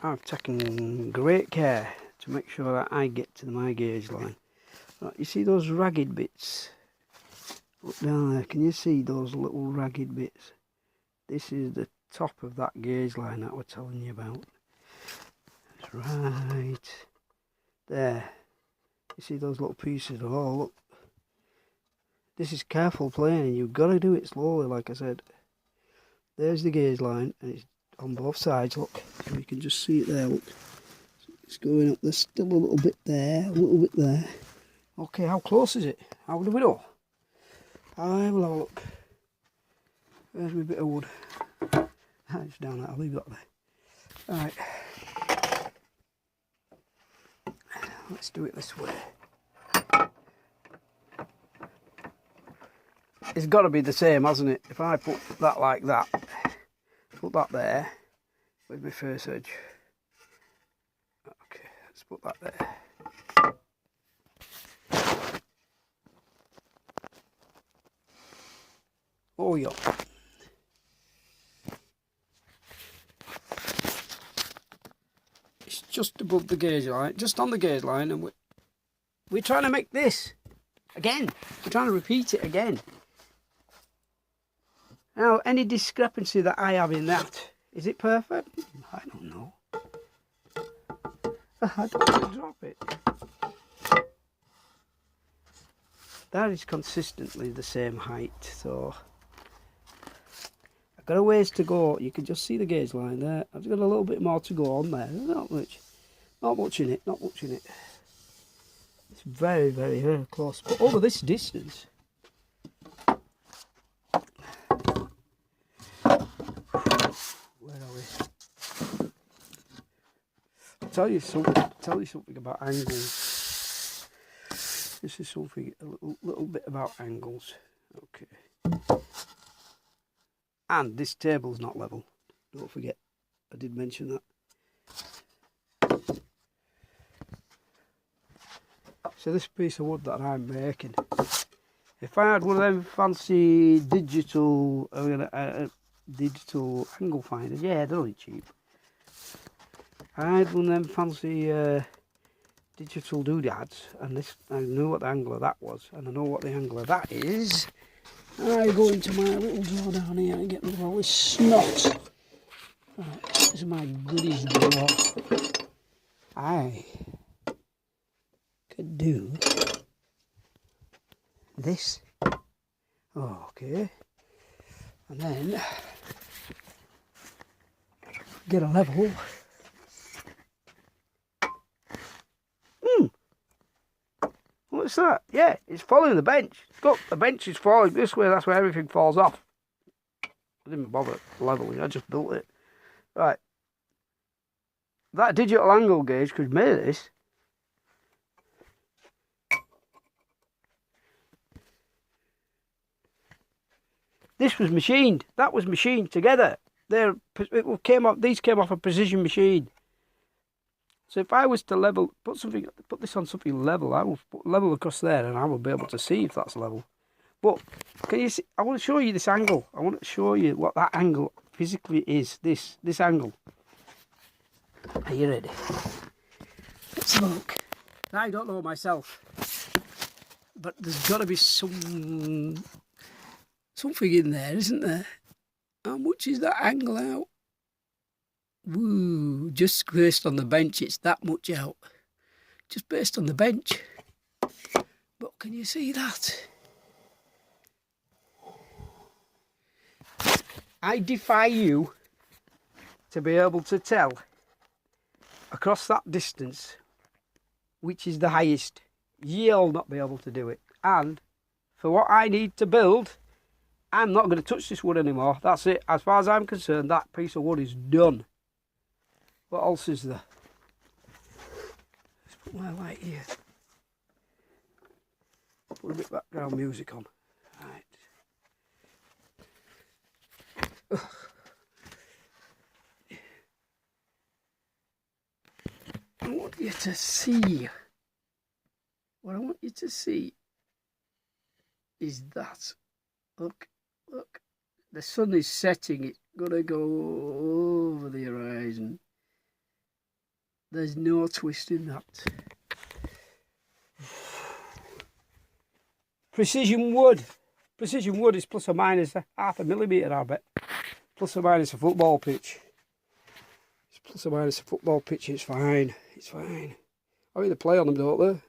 I've taken great care to make sure that I get to my gauge line. Right, you see those ragged bits? Look down there, can you see those little ragged bits? This is the top of that gauge line that we're telling you about. It's right there. You see those little pieces? Oh, look. This is careful playing, you've got to do it slowly, like I said. There's the gauge line, and it's on both sides, look. So you can just see it there, look. It's going up, there's still a little bit there, a little bit there. Okay, how close is it? How do we know? I will have a look. There's my bit of wood. It's down there, I'll leave that there. Alright. Let's do it this way. It's got to be the same, hasn't it? If I put that like that, put that there with my first edge. Okay, let's put that there. Oh yeah. It's just above the gauge line, just on the gauge line, and we're trying to make this again. We're trying to repeat it again. Now, any discrepancy that I have in that, is it perfect? I don't know. I don't want to drop it. That is consistently the same height, so I've got a ways to go. You can just see the gauge line there. I've got a little bit more to go on there. Not much in it, not much in it. It's very, very, very close. But over this distance, where are we? I'll tell you something about angles. This is something, a little bit about angles. Okay. And this table's not level. Don't forget, I did mention that. So this piece of wood that I'm making, if I had one of them fancy digital angle finders, yeah, they're only cheap. I had one of them fancy digital doodads, and this, I knew what the angle of that was, and I know what the angle of that is. I go into my little drawer down here and get rid of all this snot. Right, this is my goodies drawer. I could do this. Oh, okay. And then get a level. What's that? Yeah, it's following the bench. Look, the bench is falling this way, that's where everything falls off. I didn't bother leveling, I just built it. Right. That digital angle gauge could make this. This was machined. That was machined together. These came off a precision machine. So if I was to put this on something level, I will put level across there, and I will be able to see if that's level. But can you see? I want to show you this angle. I want to show you what that angle physically is. This angle. Are you ready? Let's look. I don't know myself, but there's got to be something in there, isn't there? How much is that angle out? Woo, just based on the bench, it's that much out. Just based on the bench. But can you see that? I defy you to be able to tell across that distance which is the highest. You'll not be able to do it. And for what I need to build, I'm not going to touch this wood anymore. That's it. As far as I'm concerned, that piece of wood is done. What else is there? Let's put my light here. Put a bit of background music on. Right. I want you to see. What I want you to see is that. Look. The sun is setting. It's going to go over the horizon. There's no twist in that. Precision wood. Precision wood is plus or minus half a millimetre, I bet. Plus or minus a football pitch. It's plus or minus a football pitch, it's fine. It's fine. I mean, they play on them, don't they?